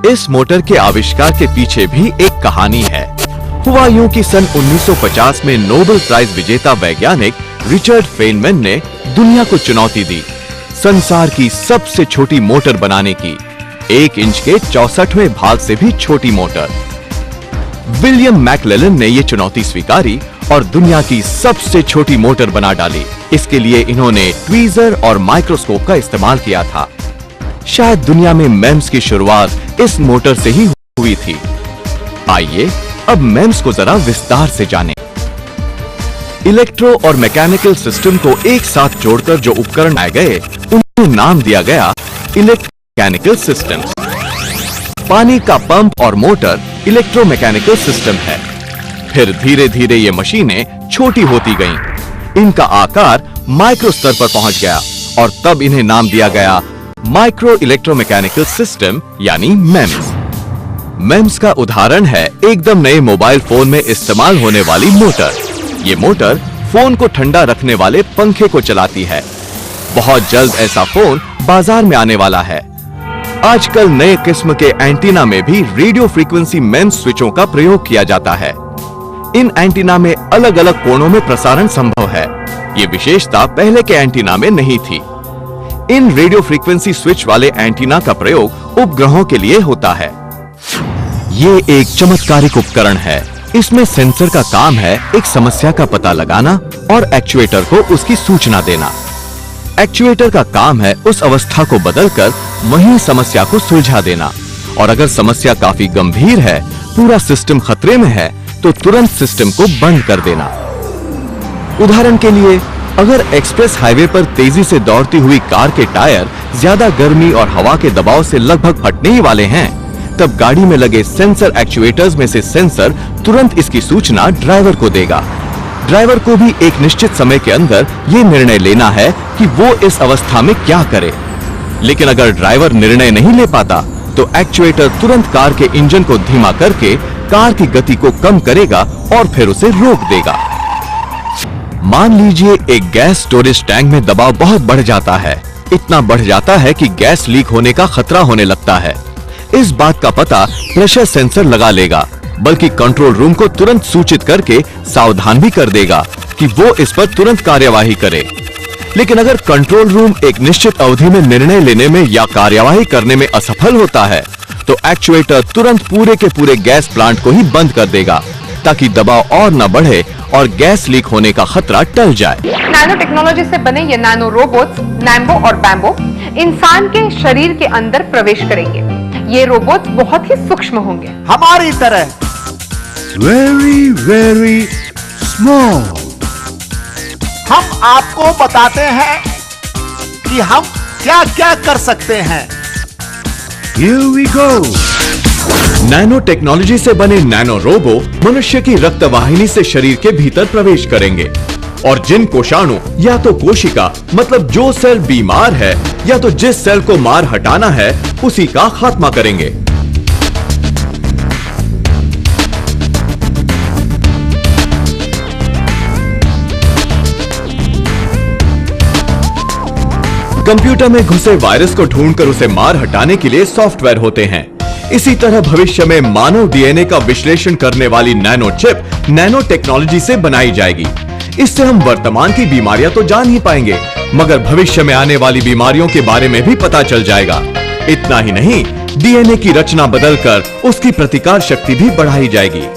इस मोटर के आविष्कार के पीछे भी एक कहानी है। हुआ यूं कि सन 1950 में नोबेल प्राइज विजेता वैज्ञानिक रिचर्ड फेनमैन ने दुनिया को चुनौती दी संसार की सबसे छोटी मोटर बनाने की, 1 इंच के 64वें भाग से भी छोटी मोटर। विलियम मैकलेलन ने यह चुनौती स्वीकारी और दुनिया की सबसे छोटी मोटर बना डाली। इसके लिए इन्होंने ट्वीजर और माइक्रोस्कोप का इस्तेमाल किया था। शायद दुनिया में मेम्स की शुरुआत इस मोटर से ही हुई थी। आइए अब मेम्स को जरा विस्तार से जानें। इलेक्ट्रो और मैकेनिकल सिस्टम को एक साथ जोड़कर जो उपकरण आए गए उन्हें नाम दिया गया इलेक्ट्रोमैकेनिकल सिस्टम। पानी का पंप और मोटर इलेक्ट्रोमैकेनिकल सिस्टम है। फिर धीरे धीरे ये मशीनें छोटी होती गईं। इनका आकार माइक्रो स्तर पर पहुंच गया और तब इन्हें नाम दिया गया माइक्रो इलेक्ट्रोमैकेनिकल सिस्टम यानी मेम्स। मेम्स का उदाहरण है एकदम नए मोबाइल फोन में इस्तेमाल होने वाली मोटर। ये मोटर फोन को ठंडा रखने वाले पंखे को चलाती है। बहुत जल्द ऐसा फोन बाजार में आने वाला है। आजकल नए किस्म के एंटीना में भी रेडियो फ्रीक्वेंसी मेम्स स्विचों का प्रयोग किया जाता है। इन एंटीना में अलग अलग कोणों में प्रसारण संभव है। ये विशेषता पहले के एंटीना में नहीं थी। इन रेडियो फ्रीक्वेंसी स्विच वाले एंटीना का प्रयोग उपग्रहों के लिए होता है। ये एक चमत्कारिक उपकरण है। इसमें सेंसर का काम है एक समस्या का पता लगाना और एक्चुएटर को उसकी सूचना देना। एक्चुएटर का काम है उस अवस्था को बदलकर वहीं समस्या को सुलझा देना। और अगर समस्या काफी गंभीर है, पूरा सिस्टम खतरे में है, तो तुरंत सिस्टम को बंद कर देना। उदाहरण के लिए, अगर एक्सप्रेस हाईवे पर तेजी से दौड़ती हुई कार के टायर ज्यादा गर्मी और हवा के दबाव से लगभग फटने ही वाले हैं, तब गाड़ी में लगे सेंसर एक्चुएटर्स में से सेंसर तुरंत इसकी सूचना ड्राइवर को देगा। ड्राइवर को भी एक निश्चित समय के अंदर ये निर्णय लेना है कि वो इस अवस्था में क्या करे। लेकिन अगर ड्राइवर निर्णय नहीं ले पाता, तो एक्चुएटर तुरंत कार के इंजन को धीमा करके कार की गति को कम करेगा और फिर उसे रोक देगा। मान लीजिए एक गैस स्टोरेज टैंक में दबाव बहुत बढ़ जाता है। इतना बढ़ जाता है कि गैस लीक होने का खतरा होने लगता है। इस बात का पता प्रेशर सेंसर लगा लेगा, बल्कि कंट्रोल रूम को तुरंत सूचित करके सावधान भी कर देगा कि वो इस पर तुरंत कार्यवाही करे। लेकिन अगर कंट्रोल रूम एक निश्चित अवधि में निर्णय लेने में या कार्यवाही करने में असफल होता है, तो एक्चुएटर तुरंत पूरे के पूरे गैस प्लांट को ही बंद कर देगा, ताकि दबाव और न बढ़े और गैस लीक होने का खतरा टल जाए। नैनो टेक्नोलॉजी से बने ये नैनो रोबोट्स नैम्बो और बैम्बो इंसान के शरीर के अंदर प्रवेश करेंगे। ये रोबोट्स बहुत ही सूक्ष्म होंगे, हमारी तरह वेरी वेरी स्मॉल। हम आपको बताते हैं कि हम क्या क्या कर सकते हैं। Here we go. Nano technology से बने नैनो रोबो मनुष्य की रक्त वाहिनी से शरीर के भीतर प्रवेश करेंगे और जिन कोशाणु या तो कोशिका मतलब जो सेल बीमार है या तो जिस सेल को मार हटाना है उसी का खात्मा करेंगे। कंप्यूटर में घुसे वायरस को ढूंढकर उसे मार हटाने के लिए सॉफ्टवेयर होते हैं। इसी तरह भविष्य में मानव डीएनए का विश्लेषण करने वाली नैनो चिप नैनो टेक्नोलॉजी से बनाई जाएगी। इससे हम वर्तमान की बीमारियां तो जान ही पाएंगे, मगर भविष्य में आने वाली बीमारियों के बारे में भी पता चल जाएगा। इतना ही नहीं, डीएनए की रचना बदलकर उसकी प्रतिकार शक्ति भी बढ़ाई जाएगी।